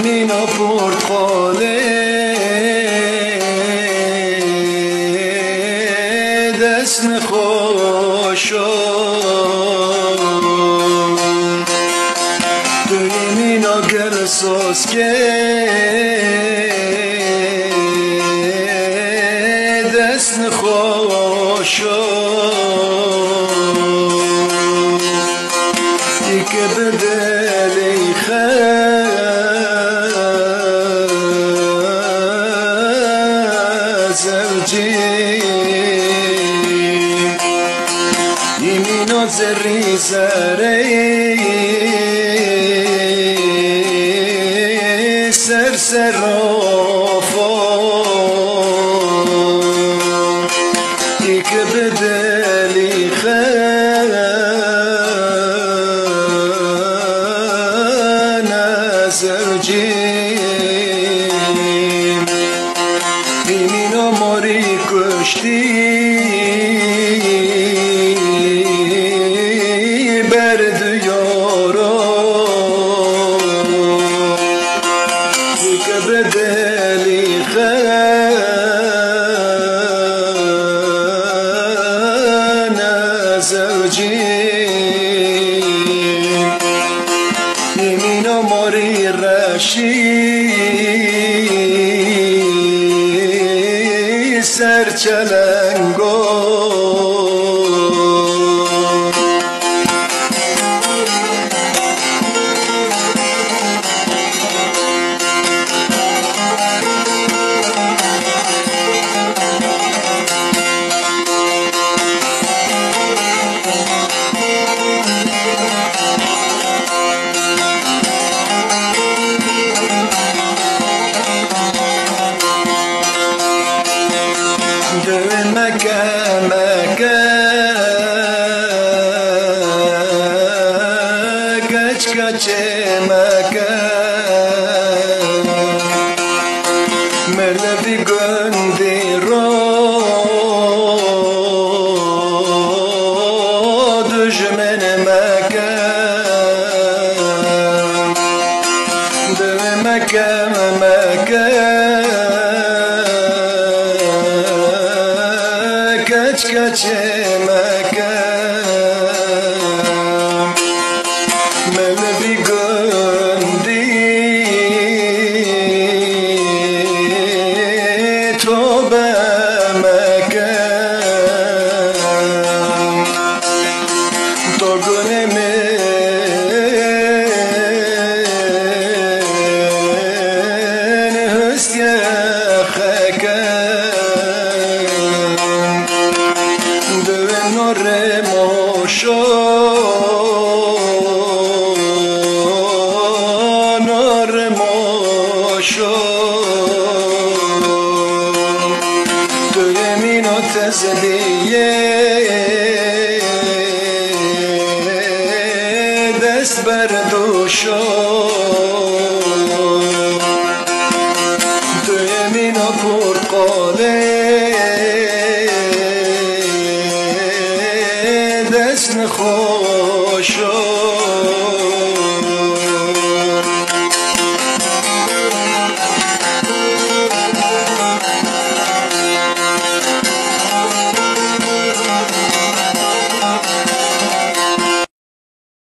مینا پرتقاله دست نخوشم توی مینا گل ساز که دست نخوشم ای که به دلی مینا زری زره سر سرافا ای که به دلی نظر جیم ای مینا ماری کشتی مینا ماری رشی سر چلنگو ملبی گندی رو دجمن مکم دو مکم کچ کچ مکم ملبی گندی توی مینا تزدیه دست بردوشم توی مینا پرتقاله دست نخوشم